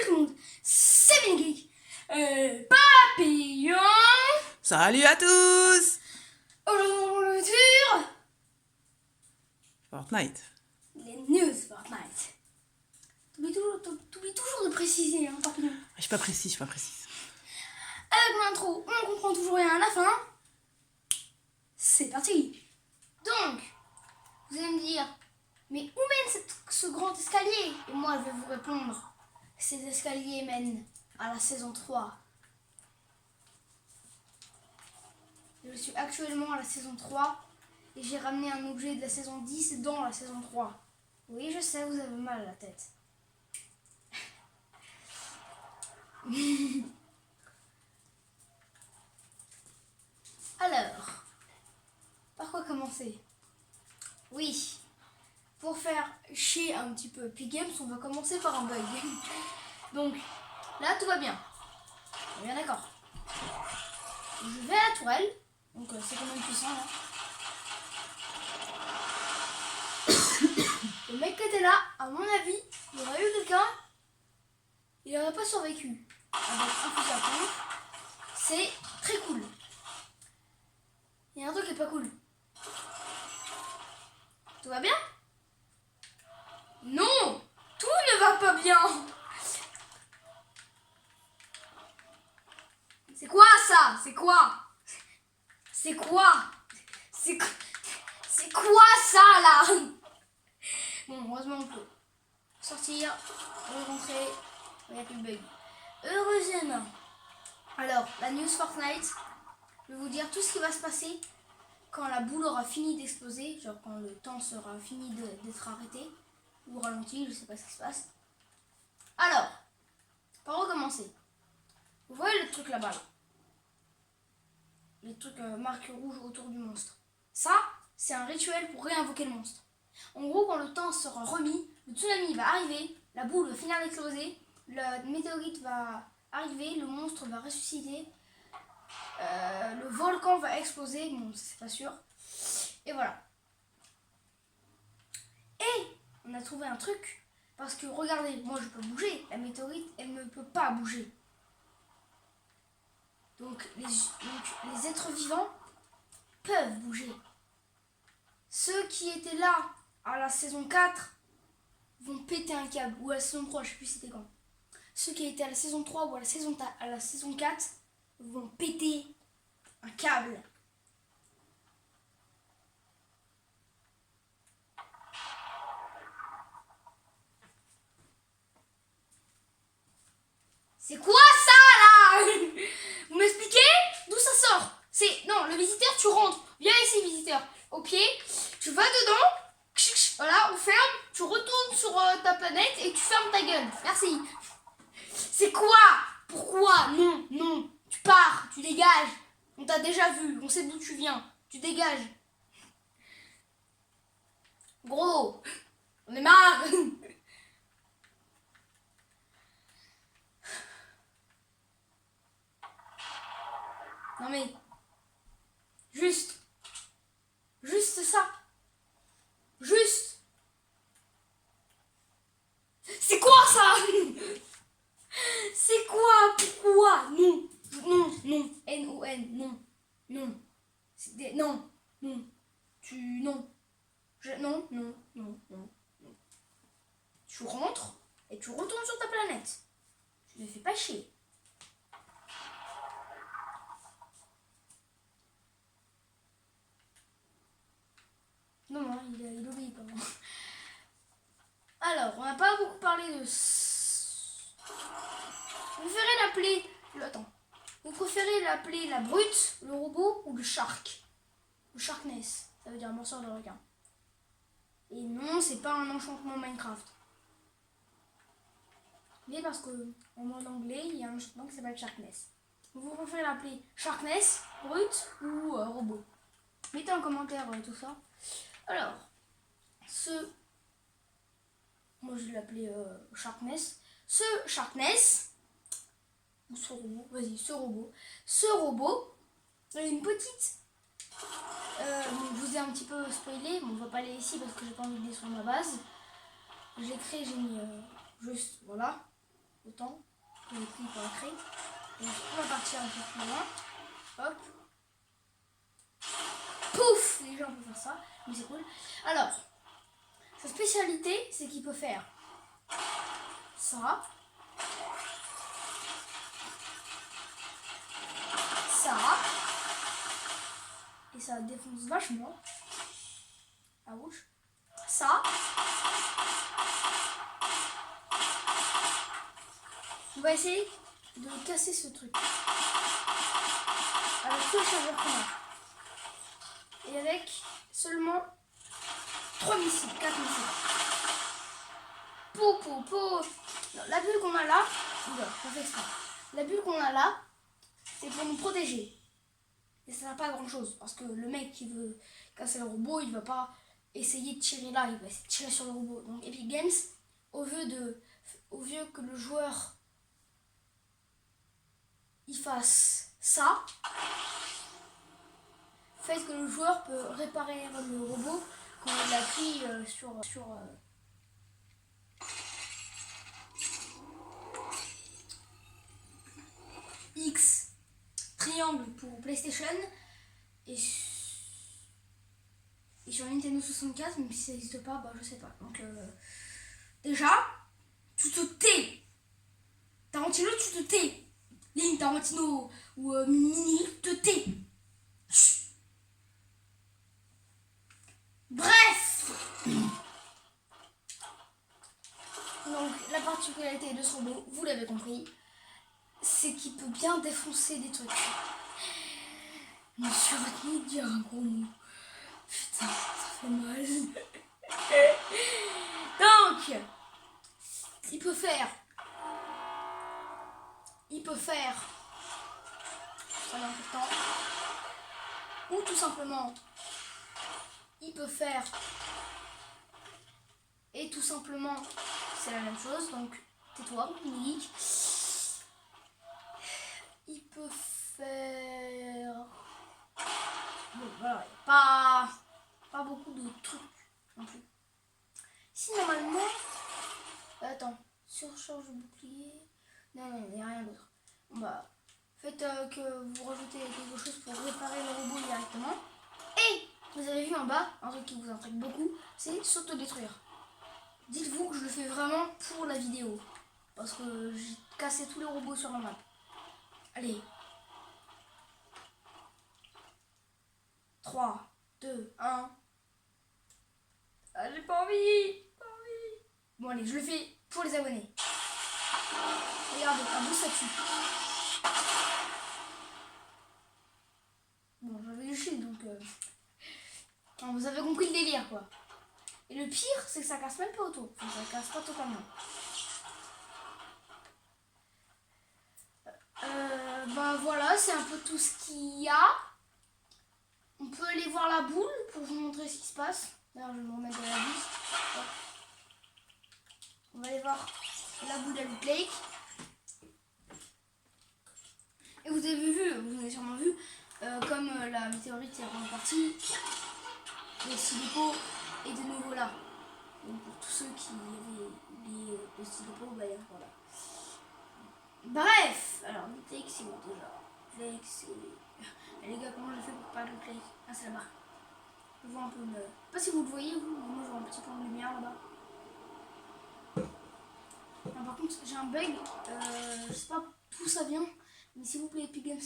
Salut tout le monde, c'est Bengeek, Papillon. Salut à tous. Aujourd'hui sur Fortnite. les news Fortnite. T'oublies toujours de préciser, hein, Papillon. Je suis pas précise, Avec mon intro, on comprend toujours rien à la fin. C'est parti. Donc, vous allez me dire, mais où mène ce grand escalier? Et moi, je vais vous répondre, ces escaliers mènent à la saison 3. Je suis actuellement à la saison 3 et j'ai ramené un objet de la saison 10 dans la saison 3. Oui, je sais, vous avez mal à la tête. Alors, par quoi commencer? Oui, pour faire chier un petit peu Epic Games, on va commencer par un bug. Donc, là, tout va bien. On est bien d'accord. Je vais à la tourelle. Donc, c'est quand même puissant, là. Le mec qui était là, à mon avis, il y aurait eu quelqu'un, il n'aurait pas survécu. Avec un fusil à pompe, c'est très cool. Il y a un truc qui est pas cool. Tout va bien? Non! Tout ne va pas bien! C'est quoi ça? C'est quoi? C'est quoi? C'est quoi ça là? Bon, heureusement on peut sortir, rentrer, il n'y a plus de bug. Heureusement. Alors, la news Fortnite, je vais vous dire tout ce qui va se passer quand la boule aura fini d'exploser, genre quand le temps sera fini d'être arrêté ou ralenti, je sais pas ce qui se passe. Alors, par où commencer? Vous voyez le truc là-bas là? Les trucs marque rouge autour du monstre. Ça, c'est un rituel pour réinvoquer le monstre. En gros, quand le temps sera remis, le tsunami va arriver, la boule va finir d'exploser, le météorite va arriver, le monstre va ressusciter, le volcan va exploser, bon, c'est pas sûr. Et voilà. Et on a trouvé un truc, parce que regardez, moi je peux bouger, la météorite, elle ne peut pas bouger. Donc les êtres vivants peuvent bouger. Ceux qui étaient là à la saison 4 vont péter un câble, ou à la saison 3, je sais plus c'était quand. Ceux qui étaient à la saison 3 ou à la saison 4 vont péter un câble. C'est quoi ça là? Vous m'expliquez d'où ça sort? Non, le visiteur, tu rentres. Viens ici, visiteur. Au pied, tu vas dedans. Voilà, on ferme. Tu retournes sur ta planète et tu fermes ta gueule. Merci. C'est quoi? Pourquoi? Non, non. Tu pars, tu dégages. On t'a déjà vu, on sait d'où tu viens. Tu dégages. Gros, on est marre. Non mais, juste ça. Juste. C'est quoi ça? C'est quoi? Pourquoi? Non. Non, non. N-O-N, non. Non. Non. Non. Non. Non, non, non, non, non. Tu rentres et tu retournes sur ta planète. Tu ne fais pas chier. Non, non, il obéit pas. Alors, on n'a pas beaucoup parlé de... Vous préférez l'appeler... Attends. Vous préférez l'appeler la brute, le robot ou le shark? Le sharkness, ça veut dire morceur de requin. Et non, c'est pas un enchantement Minecraft. Mais parce que en mode anglais, il y a un enchantement qui s'appelle sharkness. Vous préférez l'appeler sharkness, brute ou robot? Mettez en commentaire tout ça. Alors, moi je vais l'appeler sharkness. Ce sharkness, ou ce robot, vas-y, ce robot, il a une petite... je vous ai un petit peu spoilé, bon, on va pas aller ici parce que j'ai pas envie de détruire ma base. J'ai mis juste, voilà. le temps que le clip a créé. Donc on va partir un peu plus loin. Hop. Pouf! Les gens peuvent faire ça, mais c'est cool. Alors, sa spécialité, c'est qu'il peut faire ça. Ça. Et ça défonce vachement la bouche. Ça. On va essayer de casser ce truc. Avec tout le chargeur qu'on a. Et avec seulement 3 missiles, 4 missiles. Po. Non, la bulle qu'on a là, la bulle qu'on a là, c'est pour nous protéger. Et ça n'a pas grand chose. Parce que le mec qui veut casser le robot, il va pas essayer de tirer là, il va essayer de tirer sur le robot. Donc Epic Games, au lieu que le joueur il fasse ça, fait que le joueur peut réparer le robot quand il appuie sur X, triangle pour PlayStation et sur Nintendo 64, même si ça n'existe pas, bah je sais pas. Donc déjà, tu te tais. Tarantino, tu te tais. Link, Tarantino ou Mini, te tais. Bref. Donc la particularité de ce robot, vous l'avez compris, c'est qu'il peut bien défoncer des trucs. Je me suis retenue de dire un gros mot. Putain, ça fait mal. Donc, il peut faire, ça est important, ou tout simplement, il peut faire, et tout simplement, c'est la même chose, donc tais-toi, Nick. Il peut faire, bon voilà, pas beaucoup de trucs non plus. Si normalement, attends, surcharge de bouclier, non, il n'y a rien d'autre. Bon, bah, faites que vous rajoutez quelque chose pour réparer le robot directement. Et vous avez vu en bas, un truc qui vous intrigue beaucoup, c'est s'autodétruire. Dites-vous que je le fais vraiment pour la vidéo, parce que j'ai cassé tous les robots sur la map. Allez. 3, 2, 1. Ah, j'ai pas envie. Bon allez, je le fais pour les abonnés. Regardez, un beau statut. Bon, j'avais du shield donc... Non, vous avez compris le délire quoi. Et le pire, c'est que ça casse même pas autour. Enfin, ça casse pas totalement. Bah voilà, c'est un peu tout ce qu'il y a. On peut aller voir la boule pour vous montrer ce qui se passe. D'ailleurs, je vais me remettre dans la bouche. On va aller voir la boule à Loot Lake. Et vous avez sûrement vu, comme la météorite est repartie, le silico est de nouveau là. Donc pour tous ceux qui avaient oublié le silico, bah voilà. Bref, alors Loot Lake c'est où déjà? Loot Lake c'est... Les gars, comment je fais pour pas Loot Lake? Ah, c'est là-bas. Je vois un peu le... Je sais pas si vous le voyez, vous, mais moi je vois un petit point de lumière là-bas. Par contre, j'ai un bug, je sais pas d'où ça vient, mais s'il vous plaît, Epic Games,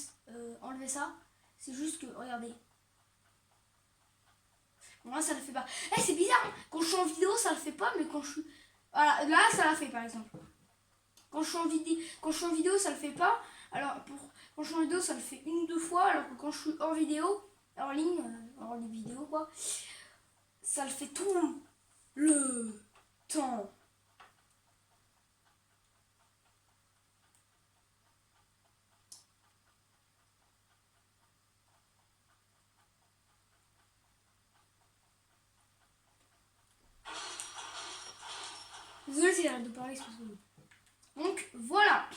enlevez ça. C'est juste que, regardez. Bon, là, ça le fait pas. Eh, c'est bizarre, hein. Quand je suis en vidéo, ça le fait pas, mais quand je suis... Voilà, là, ça l'a fait, par exemple. Quand je suis en vidéo, ça le fait pas. Alors, quand je suis en vidéo, ça le fait 1 ou 2 fois, alors que quand je suis hors vidéo, en ligne, hors les vidéos, quoi, ça le fait tout le temps. Désolé si j'arrête de parler, c'est parce que... Donc, voilà.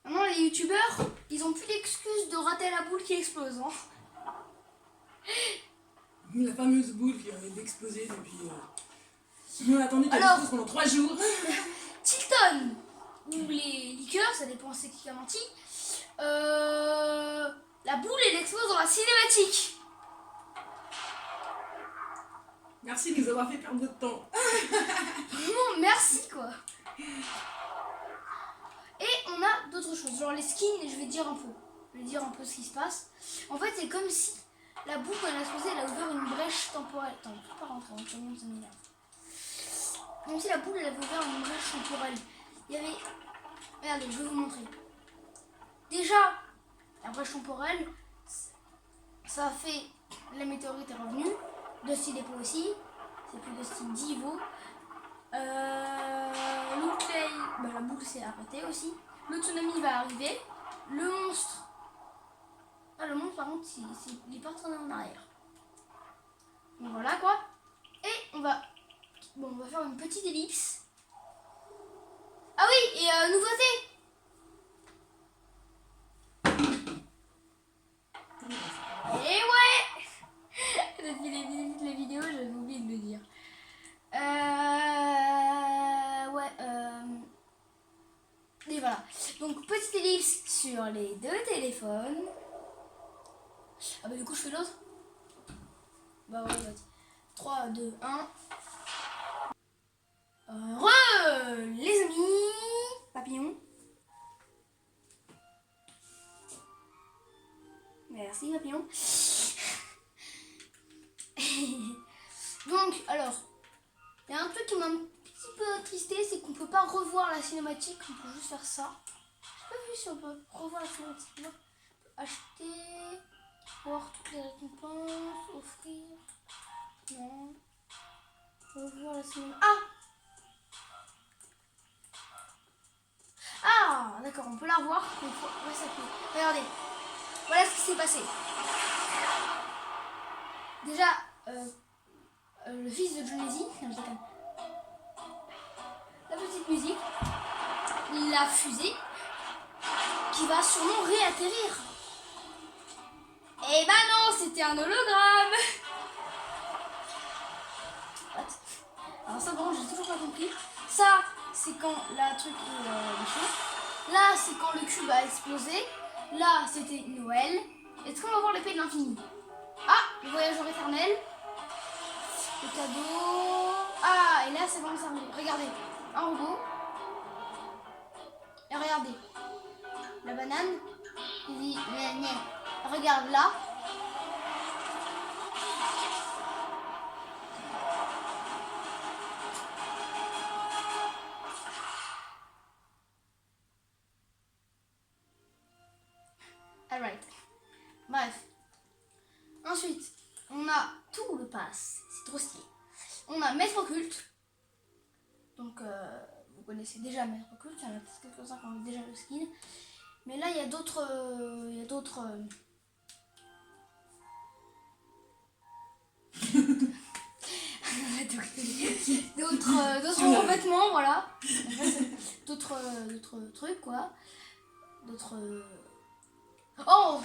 Maintenant, les youtubeurs, ils ont plus l'excuse de rater la boule qui explose. Hein. La fameuse boule qui vient d'exploser depuis On a attendu qu'elle Alors- explose pendant 3 jours. Tilton ou les liqueurs, ça dépend c'est qui a menti. La boule elle explose dans la cinématique. Merci de nous avoir fait perdre notre temps. Vraiment merci quoi. Et on a d'autres choses, genre les skins, et je vais dire un peu. Je vais dire un peu ce qui se passe. En fait c'est comme si la boule quand elle a explosé, elle a ouvert une brèche temporelle. Attends, je peux pas rentrer dans le monde, ça m'énerve. Comme si la boule elle avait ouvert une brèche temporelle. Il y avait... Regardez, je vais vous montrer. Déjà, la brèche temporelle, ça a fait... La météorite est revenue. Dusty Depot aussi. C'est plus Dusty Divo. Loot Clay, bah, la boule s'est arrêtée aussi. Le tsunami va arriver. Le monstre... Ah, le monstre par contre, il est pas retourné en arrière. Donc voilà quoi. Et on va... Bon, on va faire une petite ellipse. Ah oui, et nouveauté. Et ouais. Depuis les vidéos, j'avais oublié de le dire. Et voilà. Donc, petite ellipse sur les deux téléphones. Ah bah du coup, je fais l'autre. Bah ouais, vas-y. 3, 2, 1. Les amis, papillon. Merci papillon. Donc alors, il y a un truc qui m'a un petit peu attristé, c'est qu'on peut pas revoir la cinématique, on peut juste faire ça. J'ai pas vu si on peut revoir la cinématique. Non. On peut acheter, voir toutes les récompenses, offrir. Non. Revoir la cinématique. Ah d'accord, on peut la revoir. Mais ouais, ça peut. Regardez, voilà ce qui s'est passé. Déjà, le fils de Johnny, non, je déconne. La petite musique, la fusée, qui va sûrement réatterrir. Eh ben non, c'était un hologramme. What? Alors ça, bon, j'ai toujours pas compris. Ça, c'est quand la truc est là, c'est quand le cube a explosé. Là, c'était Noël. Est-ce qu'on va voir l'épée de l'infini? Ah, le voyageur éternel. Le cadeau. Ah, et là, c'est bon, ça arrive. Regardez, un robot. Et regardez, la banane. Il dit, regarde là. Alright. Bref. Ensuite, on a tout le pass. C'est trop stylé. On a Maître Occulte. Donc, vous connaissez déjà Maître Occulte. Il y en a peut-être quelques-uns qui ont déjà le skin. Mais là, il y a d'autres... d'autres vêtements, voilà. D'autres trucs, quoi. Oh,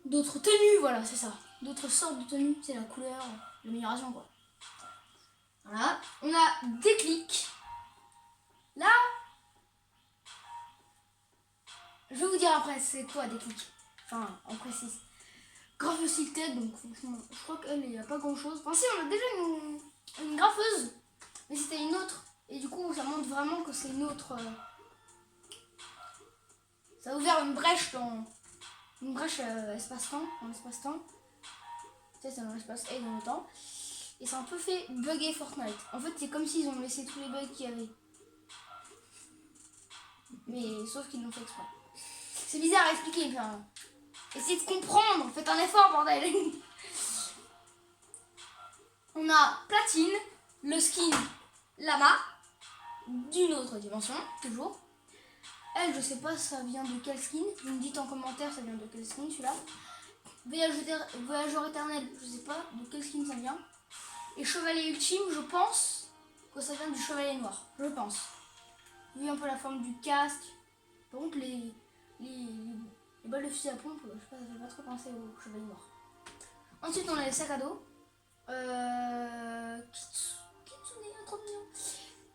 d'autres tenues, voilà, c'est ça. D'autres sortes de tenues, c'est la couleur, l'amélioration, quoi. Voilà. On a Déclic. Là, je vais vous dire après, c'est quoi Déclic. Enfin, en précise. Graffeuse tête, donc franchement, je crois qu'elle, il n'y a pas grand chose. Enfin, si, on a déjà une graffeuse, mais c'était une autre. Et du coup, ça montre vraiment que c'est une autre. Ça a ouvert une brèche dans. Une brèche espace-temps, dans l'espace-temps. Tu sais, c'est dans l'espace et dans le temps. Et ça a un peu fait bugger Fortnite. En fait, c'est comme s'ils ont laissé tous les bugs qu'il y avait. Mais sauf qu'ils l'ont fait exprès. C'est bizarre à expliquer, enfin. Essayez de comprendre, faites un effort, bordel. On a Platine, le skin Lama, d'une autre dimension, toujours. Elle, je sais pas ça vient de quel skin. Vous me dites en commentaire ça vient de quel skin celui-là. Voyageur éternel, je sais pas de quel skin ça vient. Et Chevalier ultime, je pense que ça vient du Chevalier noir. Je pense. Vu un peu la forme du casque. Par contre, les balles de fusil à pompe, je sais pas, ça fait pas trop penser au Chevalier noir. Ensuite, on a les sacs à dos. Kitsune, trop mignon.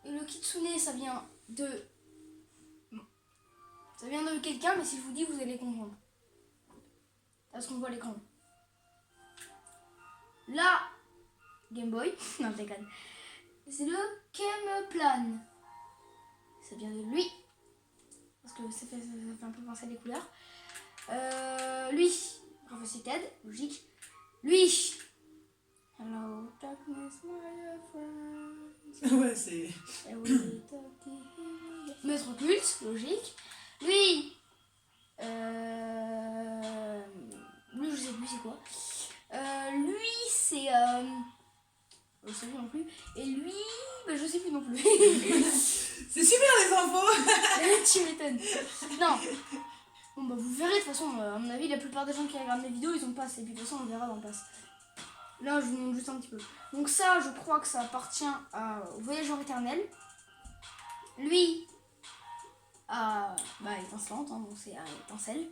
Et le kitsune, ça vient de... Ça vient de quelqu'un, mais si je vous dis, vous allez comprendre. Parce qu'on voit l'écran. Là, Game Boy, non je déconne. C'est le Kemplan. Ça vient de lui. Parce que ça fait un peu penser à des couleurs. Lui, Revisited, logique. Lui, Hello darkness my friend. Ouais, c'est... Maître culte, logique. Lui, lui je sais plus c'est quoi. Lui c'est je sais plus non plus. Et lui, bah, je sais plus non plus. C'est super les infos. Tu m'étonnes. Non. Bon bah vous verrez de toute façon, à mon avis la plupart des gens qui regardent mes vidéos ils ont passe. Et puis de toute façon on verra dans le pass. Là je vous montre juste un petit peu. Donc ça je crois que ça appartient au voyageur éternel. Lui étincelante, hein, donc c'est étincelle.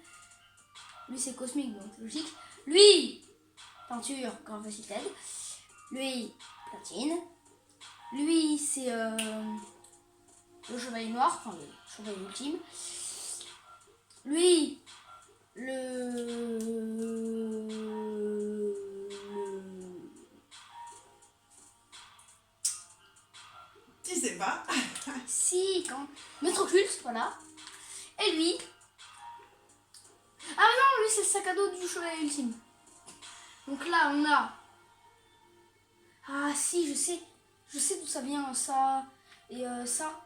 Lui c'est cosmique donc c'est logique. Lui peinture Gravosited. Lui platine. Lui c'est le chevalier noir, enfin le chevalier ultime. Lui Tu sais pas. si quand maître culte, voilà. Et lui non, lui c'est le sac à dos du chevalier ultime. Donc là on a si je sais d'où ça vient ça et ça,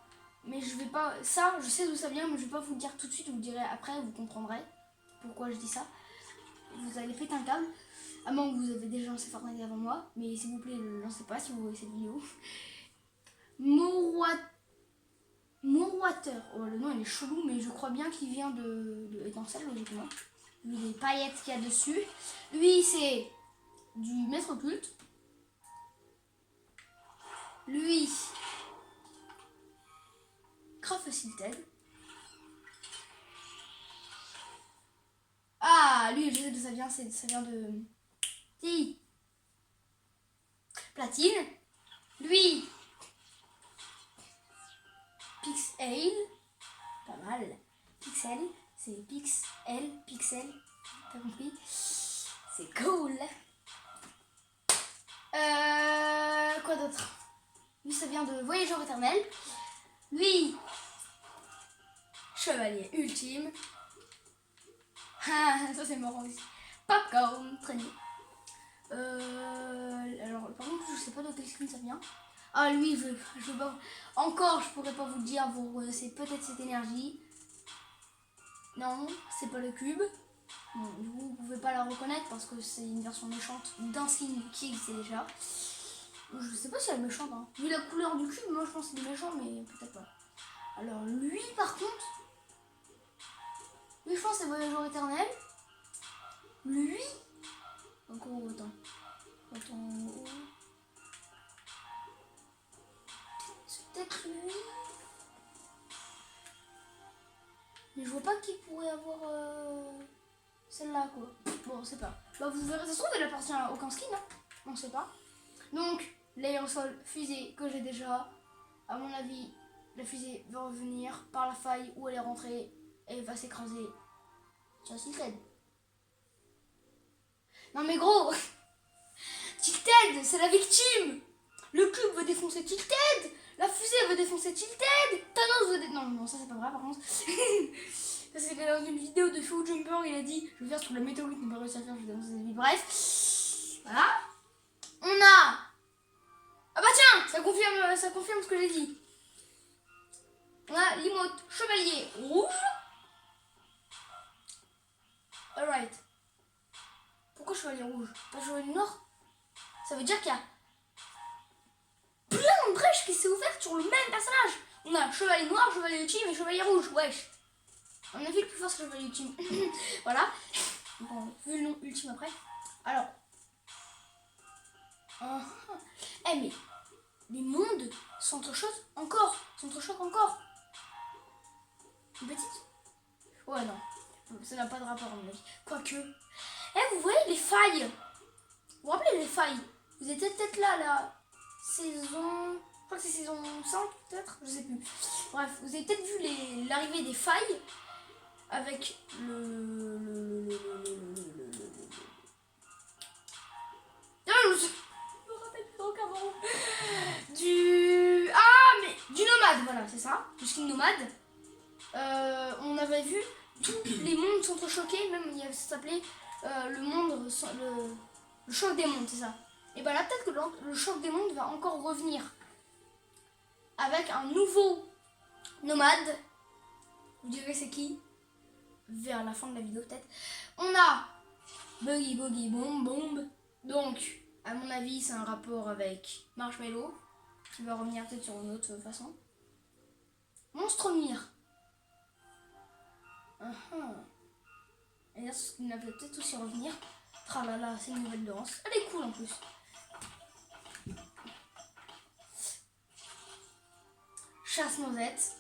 mais je vais pas ça je sais d'où ça vient mais je vais pas vous le dire tout de suite, vous le direz après, vous comprendrez pourquoi je dis ça. Vous allez péter un câble, à moins que vous avez déjà lancé Fortnite avant moi, mais s'il vous plaît ne le lancez pas si vous voyez cette vidéo. Morwater, le nom il est chelou mais je crois bien qu'il vient de étincelle logiquement, vu les paillettes qu'il y a dessus. Lui c'est du maître culte. Lui Craft-Silted. Lui je sais d'où ça vient, ça vient de platine. Lui Pixel, pas mal. Pixel, c'est Pixel, t'as compris? C'est cool. Quoi d'autre? Lui ça vient de Voyageur éternel. Lui chevalier ultime. Ça c'est marrant aussi. Popcorn, traîner. Alors par contre je sais pas de quel skin ça vient. Lui je veux pas. Encore je pourrais pas vous le dire, c'est peut-être cette énergie. Non, c'est pas le cube. Bon, vous pouvez pas la reconnaître parce que c'est une version méchante d'un skin qui existait déjà. Je sais pas si elle est méchante, hein. Vu la couleur du cube, moi je pense qu'il est méchant, mais peut-être pas. Alors lui par contre, lui je pense c'est Voyageur éternel. Lui, encore attends. C'est peut-être lui. Mais je vois pas qui pourrait avoir celle-là quoi. Bon, c'est pas. Bah vous verrez, ça se trouve elle appartient à aucun skin, hein. On sait pas. Donc, l'aérosol fusée que j'ai déjà, à mon avis, la fusée va revenir par la faille où elle est rentrée et va s'écraser sur Tilted. Non mais gros, Tilted, c'est la victime. Le cube veut défoncer Tilted. La fusée veut défoncer Tilted. Thanos veut Non, ça c'est pas vrai par contre. Ça c'est dans une vidéo de Fou Jumper, il a dit je vais faire ce que la météorite n'a pas réussi à faire, je vais défoncer sa vie. Bref, voilà. On a... bah tiens, ça confirme ce que j'ai dit. On a l'emote chevalier rouge. Alright. Pourquoi chevalier rouge? Pas chevalier noir? Ça veut dire qu'il y a plein de brèches qui s'est ouverte sur le même personnage. On a chevalier noir, chevalier ultime et chevalier rouge. Wesh. On a vu le plus fort c'est chevalier ultime. Voilà. Bon, vu le nom ultime après. Alors. Mais les mondes s'entrechoquent encore. Une petite? Ouais, non. Ça n'a pas de rapport à mon avis. Quoique. Vous voyez les failles? Vous vous rappelez les failles Vous étiez peut-être là, la saison... Je crois que c'est saison 5 peut-être, je sais plus. Bref, vous avez peut-être vu l'arrivée des failles avec Ah, je me rappelle plus aucun nom. Du nomade, voilà, c'est ça. Du skin nomade. On avait vu tous les mondes s'entrechoquer, même ça s'appelait le monde, le choc des mondes, c'est ça. Et bah là, peut-être que le choc des mondes va encore revenir avec un nouveau nomade. Vous direz c'est qui? Vers la fin de la vidéo peut-être. On a Buggy Buggy Bomb Bomb. Donc, à mon avis, c'est un rapport avec Marshmallow, qui va revenir peut-être sur une autre façon. Monstromir. Et là, il va peut-être aussi revenir. Tralala, c'est une nouvelle danse. Elle est cool en plus. Chasse-noisette.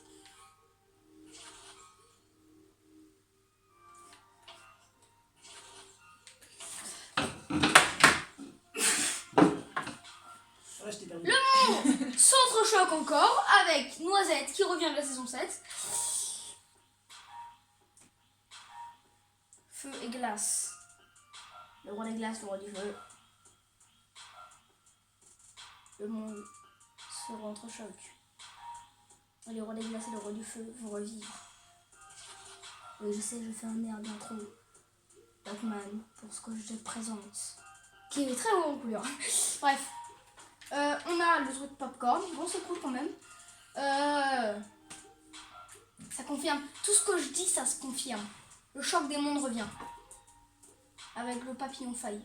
Ouais, je t'ai perdu. Le monde s'entrechoque encore avec Noisette qui revient de la saison 7. Feu et glace. Le roi des glaces, le roi du feu. Le monde se entrechoque. Et le roi des glaces et le roi du feu vont revivre. Oui, je sais, je fais un air d'intro. Batman, pour ce que je te présente. Qui est très haut en couleur. Bref. On a le truc popcorn. Bon, c'est cool quand même. Ça confirme. Tout ce que je dis, ça se confirme. Le choc des mondes revient. Avec le papillon faille.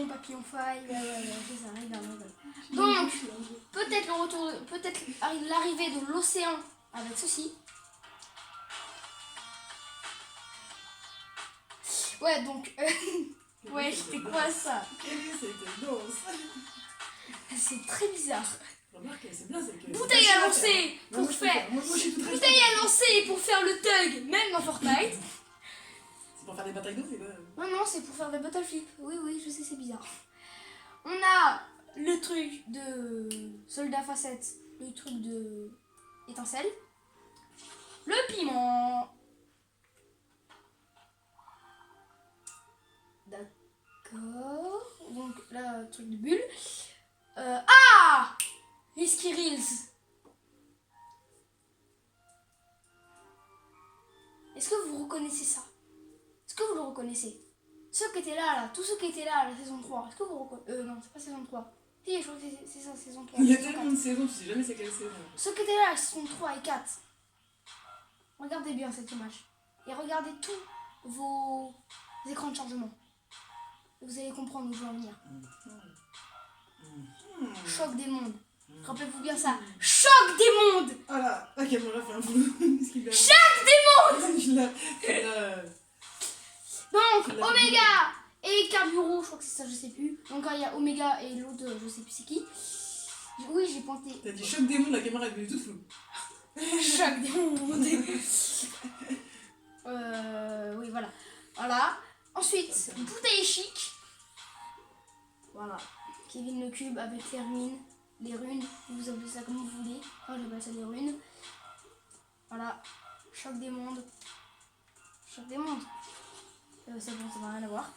Papillon faille. Ouais, c'est ça, regarde. Donc, peut-être le retour, peut-être l'arrivée de l'océan avec ceci. Ouais, donc. Ouais, c'était quoi ça? Quelle est cette danse? C'est très bizarre. Remarque, c'est bien, c'est que. Bouteille à lancer pour faire. Bouteille à lancer pour faire le thug, même dans Fortnite. C'est pour faire des batailles d'eau, c'est quoi? Non, c'est pour faire des battle flip. Oui, je sais, c'est bizarre. On a le truc de soldat facette, le truc de étincelle, le piment. D'accord. Donc là, truc de bulle. Risky Reels. Est-ce que vous reconnaissez ça? Est-ce que vous le reconnaissez? Ceux qui étaient là, tous ceux qui étaient là à la saison 3, est-ce que vous reconnaissez? Non, c'est pas saison 3. Si, je crois que c'est ça, saison 3. Il y a tellement de saisons, tu sais jamais c'est quelle saison. Ceux qui étaient là à la saison 3 et 4, regardez bien cette image. Et regardez tous vos écrans de chargement. Et vous allez comprendre où je veux en venir. Choc des mondes. Rappelez-vous bien ça. Choc des mondes. Voilà, la caméra fait un boulot. Choc des mondes. Donc, Il l'a Oméga et Carburo, je crois que c'est ça, je sais plus. Donc, il y a Oméga et l'autre, je sais plus c'est qui. Oui, j'ai pointé. T'as dit choc des mondes, la caméra est devenue toute floue. Choc des mondes. Oui, voilà. Voilà. Ensuite, bouteille chic. Voilà. Kevin le cube avec les runes. Les runes, vous appelez ça comme vous voulez. Moi, j'appelle ça des runes. Voilà. Choc des mondes. Choc des mondes. C'est bon, ça n'a rien à voir.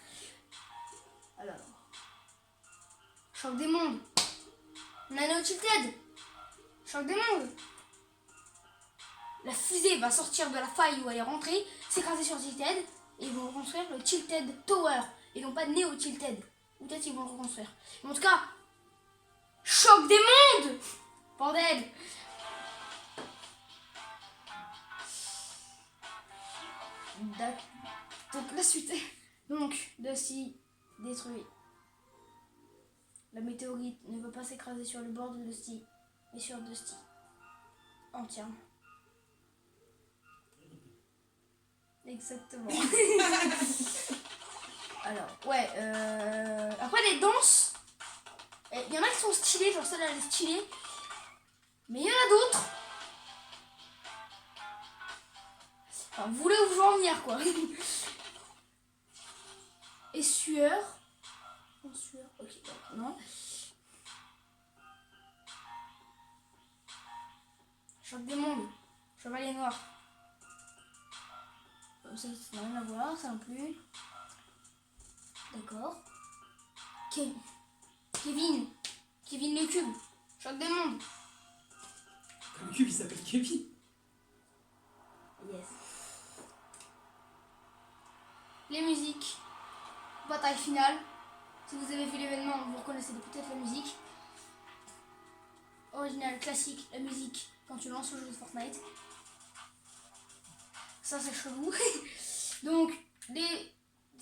Alors. Choc des mondes. Nano Tilted. Choc des mondes. La fusée va sortir de la faille où elle est rentrée, s'écraser sur Tilted, et ils vont reconstruire le Tilted Tower, et non pas Neo Tilted. Ou peut-être ils vont le reconstruire. Mais en tout cas, choc des mondes. Bordel. Donc la suite. Donc, Dusty détruit. La météorite ne veut pas s'écraser sur le bord de Dusty, mais sur Dusty. Entièrement. Exactement. Alors, ouais. Après, les danses, il y en a qui sont stylées, genre celle-là, elle est stylée. Mais il y en a d'autres. Enfin, vous voulez où je veux en venir, quoi. et sueur. En sueur, ok, non. Choc des mondes, chevalier noir. Ça n'a rien à voir, ça non plus. D'accord. Kevin le cube, choc des mondes. Le cube il s'appelle Kevin. Yes. Les musiques. Bataille finale. Si vous avez vu l'événement, vous reconnaissez peut-être la musique. Original, classique, la musique quand tu lances le jeu de Fortnite. Ça c'est chelou. Donc, les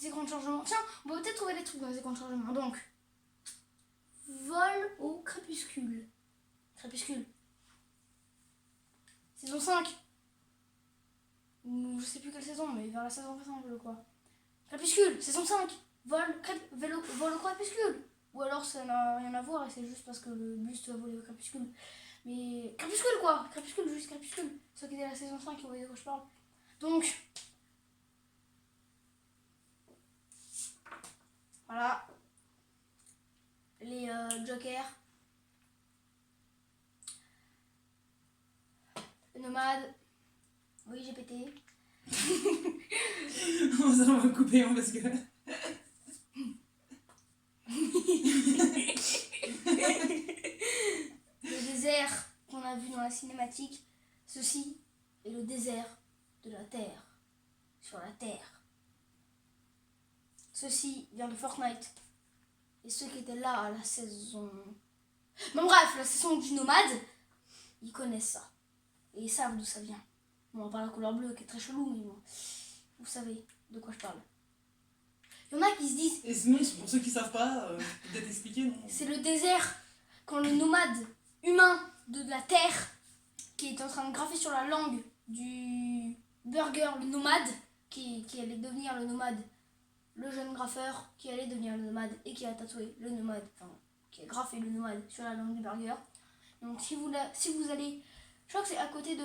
écrans de chargement. Tiens, on va peut-être trouver des trucs dans les écrans de chargement. Donc, vol au crépuscule. Crépuscule. Saison 5. Je sais plus quelle saison, mais vers la saison récente, je crois. Crépuscule, saison 5. Vol au crépuscule. Ou alors ça n'a rien à voir et c'est juste parce que le buste va voler au crépuscule. Mais crépuscule quoi. Crépuscule, juste crépuscule. Ceux qui étaient à la saison 5, ils voient de quoi je parle. Donc, voilà. Les jokers. Le nomade. Oui, j'ai pété. Ça on va couper hein, parce que. Le désert qu'on a vu dans la cinématique, ceci est le désert de la Terre. Sur la Terre. Ceci vient de Fortnite. Et ceux qui étaient là à la saison... Bon bref, la saison du nomade, ils connaissent ça. Et ils savent d'où ça vient. Bon, à part la couleur bleue qui est très chelou, mais bon, vous savez de quoi je parle. Il y en a qui se disent... Et sinon, pour ceux qui savent pas, peut-être expliquer, non? C'est le désert quand le nomade humain de la Terre qui est en train de graffer sur la langue du burger, le nomade, qui allait devenir le nomade, le jeune graffeur qui allait devenir le nomade et qui a tatoué le nomade, enfin, qui a graffé le nomade sur la langue du burger. Donc si vous allez, je crois que c'est à côté de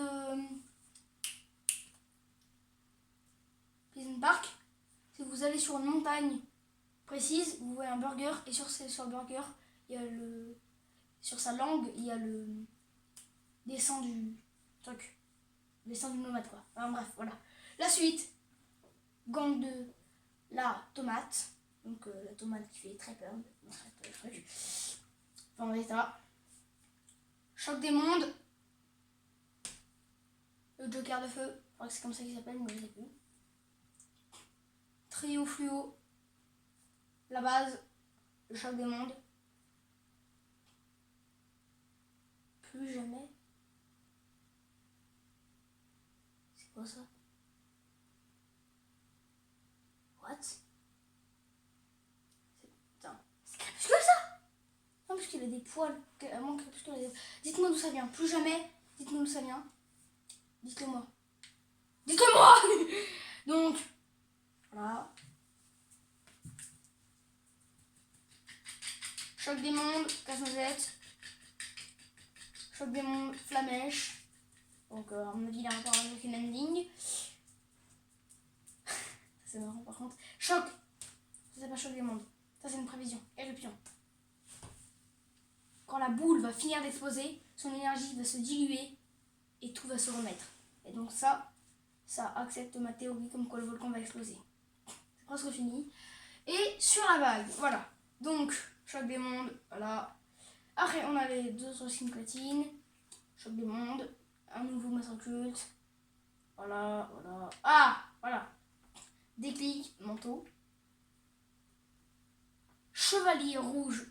Prison Park, si vous allez sur une montagne précise, vous voyez un burger et sur le burger, il y a sur sa langue, il y a le dessin du truc, le dessin du nomade quoi. Enfin, bref, voilà. La suite, gang de la tomate, donc la tomate qui fait très peur, le truc. Enfin, l'état. Choc des mondes, le Joker de feu, je crois que c'est comme ça qu'il s'appelle, mais je ne sais plus. Trio fluo, la base, le choc des mondes. Plus jamais. C'est quoi ça? What? C'est Crépuscule ça? Non, parce qu'il a des poils. Crépuscule a des... Dites-moi d'où ça vient. Plus jamais. Dites-moi d'où ça vient. Dites-le moi. Dites-le moi. Donc, voilà. Choc des mondes, casse-noisette. Choc des mondes, flamèche. Donc, on me dit il a un rapport avec une ending. C'est marrant par contre. Choc. Ça c'est pas choc des mondes. Ça c'est une prévision. Éruption. Quand la boule va finir d'exploser, son énergie va se diluer et tout va se remettre. Et donc ça accepte ma théorie comme quoi le volcan va exploser. C'est presque fini. Et sur la vague, voilà. Donc, choc des mondes, voilà. Après, on a les deux autres skin platines. Choc des mondes, un nouveau maître culte. Voilà, voilà. Ah, voilà. Déclic, manteau. Chevalier rouge.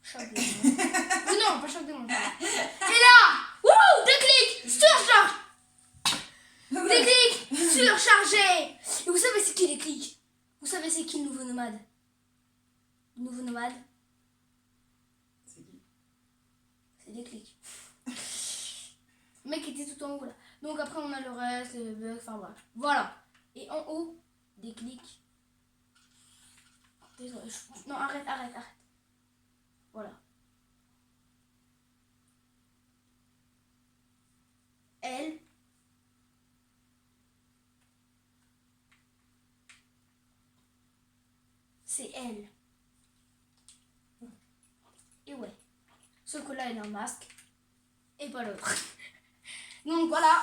Choc des mondes. Non, pas choc des mondes. Et là, wouh, déclic, surcharge. Déclic, surchargé. Et vous savez c'est qui déclic? Vous savez c'est qui le nouveau nomade? Le nouveau nomade? C'est qui? C'est déclic. Le mec était tout en haut là. Donc après on a le reste, les bugs, enfin voilà. Voilà. Et en haut, déclic. Désolé, non, arrête. Voilà. Elle. c'est elle. Et ouais. Sauf que là, elle a un masque. Et pas l'autre. Donc voilà.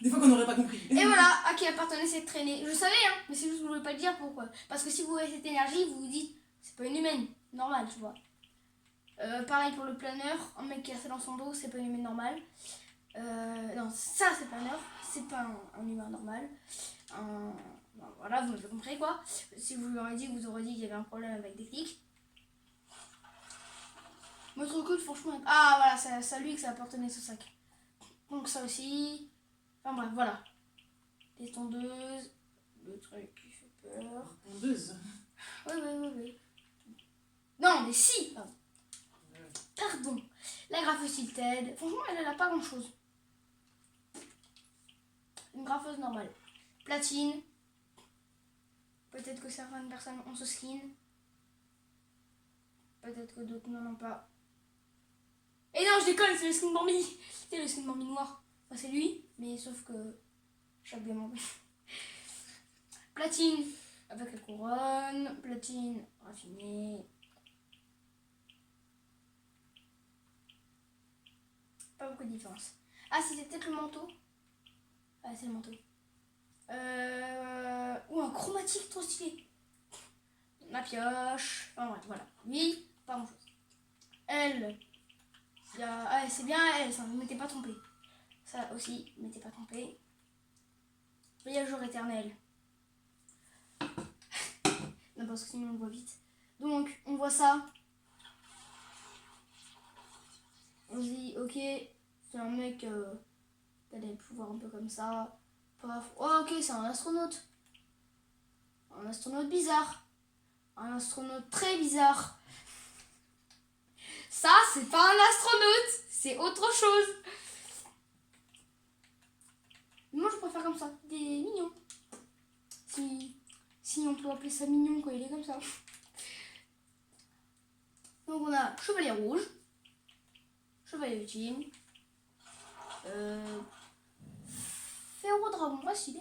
Des fois qu'on n'aurait pas compris. Et voilà à qui appartenait cette traînée. Je savais, hein, mais c'est juste que je voulais pas le dire pourquoi. Parce que si vous voyez cette énergie, vous vous dites, c'est pas une humaine. Normal, tu vois. Pareil pour le planeur. Un mec qui a ça dans son dos, c'est pas une humaine normale. Non, ça c'est planeur. C'est pas un humain normal. Bon, voilà, vous m'avez compris quoi. Si vous lui aurez dit, vous aurez dit qu'il y avait un problème avec des clics. Votre code, franchement. Ah voilà, c'est à lui que ça appartenait ce sac. Donc ça aussi. Enfin bref, voilà. Les tondeuses. Le truc qui fait peur. Tondeuse. Oui. Non, mais si. Pardon. La graffeuse Tilted. Franchement, elle a pas grand chose. Une graffeuse normale. Platine. Peut-être que certaines personnes ont ce skin. Peut-être que d'autres n'en ont pas. Et non, je déconne, c'est le skin Bambi. C'est le skin Bambi noir. Enfin, c'est lui, mais sauf que chaque diamant. Platine avec la couronne. Platine raffinée. Pas beaucoup de différence. Ah, c'était peut-être le manteau. Ah, c'est le manteau. Ou un chromatique trop stylé. Ma pioche. Enfin, ouais, voilà. Lui, pas grand chose. Elle. Ah, c'est bien elle, ça ne m'était pas trompé. Ça aussi, ne m'était pas trompé. Voyageur éternel. Non, parce que sinon on le voit vite. Donc, on voit ça. On se dit, ok, c'est un mec qui a des pouvoirs un peu comme ça. Paf. Oh, ok, c'est un astronaute. Un astronaute bizarre. Un astronaute très bizarre. Ça, c'est pas un astronaute, c'est autre chose. Moi, je préfère comme ça, des mignons. Si on peut appeler ça mignon quand il est comme ça. Donc, on a Chevalier Rouge, Chevalier Ultime, Féro Dragon, pas stylé.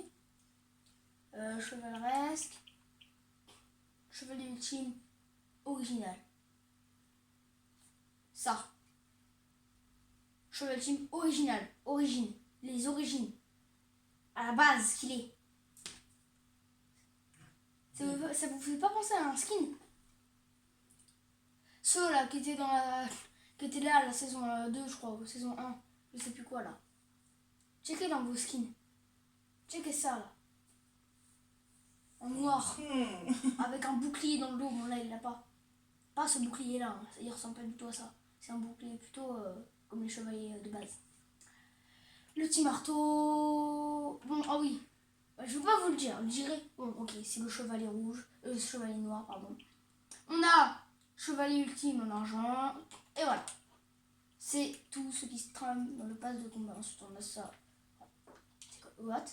Chevaleresque, Chevalier Ultime, original. Ça. Chevalier Ultime original. Origine. Les origines. À la base qu'il est. Ça vous fait pas penser à un skin? Ceux là qui étaient qui étaient là à la saison 2 je crois, ou saison 1. Je sais plus quoi là. Checkez dans vos skins. Checkez ça là. En noir. Avec un bouclier dans le dos. Bon là il l'a pas. Pas ce bouclier là. Hein. Il ressemble pas du tout à ça. C'est un bouclier plutôt comme les chevaliers de base. Le petit marteau. Bon, ah oui. Je vais pas vous le dire. Je dirais. Bon, ok, c'est le chevalier rouge. Chevalier noir, pardon. On a chevalier ultime en argent. Et voilà. C'est tout ce qui se trame dans le pass de combat. Ensuite, on a ça. C'est quoi? What?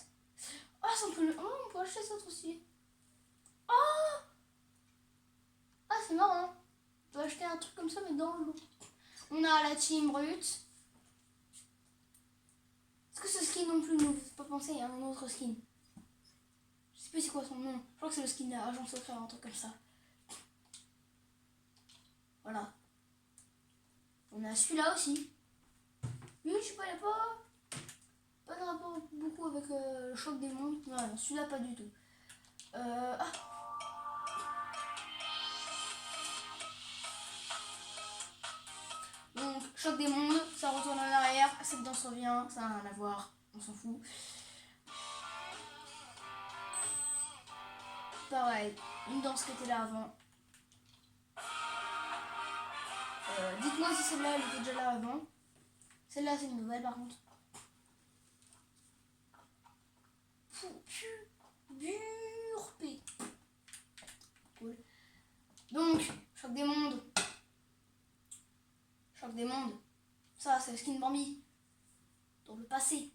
Ah, ça on peut le. Oh, on peut acheter ça aussi. Oh! Ah, c'est marrant. On peut acheter un truc comme ça, mais dans l'eau. On a la team brute. Est-ce que ce skin non plus ne vous fait pas penser à un autre skin? Je sais plus c'est quoi son nom. Je crois que c'est le skin d'agent secret, un truc comme ça. Voilà. On a celui-là aussi. Lui, je sais pas, il n'y a pas de rapport beaucoup avec le choc des mondes. Non, celui-là, pas du tout. Ah. Donc, choc des mondes, ça retourne en arrière, cette danse revient, ça n'a rien à voir, on s'en fout. Pareil, une danse qui était là avant. Dites-moi si celle-là, elle était déjà là avant. Celle-là, c'est une nouvelle par contre. Burpé. Cool. Donc, choc des mondes. Choc des mondes. Ça, c'est le skin Bambi. Dans le passé.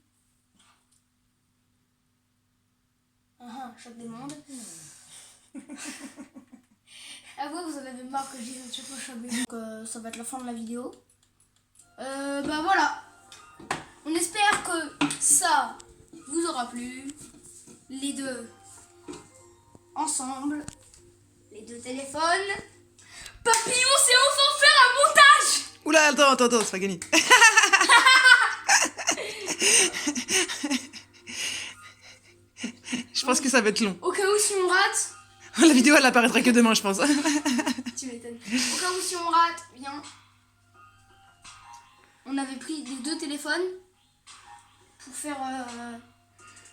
Choc des mondes. Avouez, vous en avez marre que je dise à chaque fois choc des mondes. Donc, ça va être la fin de la vidéo. Bah voilà. On espère que ça vous aura plu. Les deux ensemble. les 2 téléphones. Papillon sait enfin faire un montage. Oula, attends, c'est pas gagné. Je pense que ça va être long. Au cas où si on rate, La vidéo, elle apparaîtra que demain, je pense. tu m'étonnes. Au cas où si on rate, bien. On avait pris les 2 téléphones pour faire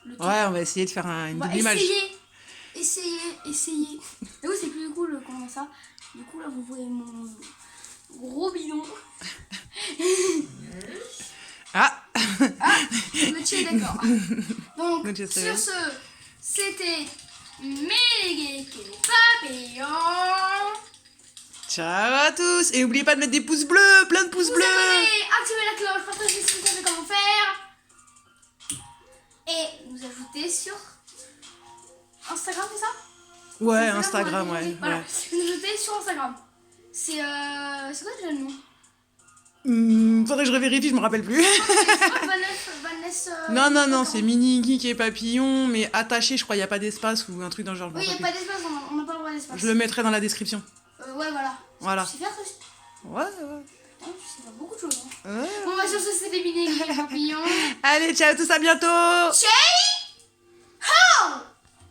le truc. Ouais, on va essayer de faire une On va double image. essayer. Et oui, c'est plus cool comment ça. Du coup, là, vous voyez mon gros bidon. Ah Le tien est d'accord. Donc, Le tien, c'est sur ce, c'était mes geeks et les papillons. Ciao à tous. Et n'oubliez pas de mettre des pouces bleus, plein de pouces Vous bleus. abonnez, activez la cloche, partagez si vous savez comment faire. Et nous ajouter sur Instagram, c'est ça? Ouais, C'est ça, Instagram, vous ouais. m'avez dit. Voilà, ouais. nous ajouter sur Instagram. C'est quoi déjà le nom? Faudrait que je revérifie, je me rappelle plus. C'est pas Vanessa. Non, c'est mini geek et papillon, mais attaché, je crois, il n'y a pas d'espace ou un truc dans le genre. je me Oui, il n'y a rappelle pas d'espace, on n'a pas le droit d'espace. plus. Je le mettrai dans la description. Ouais, voilà. Voilà. Tu sais faire ça aussi? Ouais. Putain, tu sais faire beaucoup de choses. Hein. Ouais. Bon, bah sur ce, c'était Mini et papillons. Allez, ciao à tous, à bientôt. Ciao.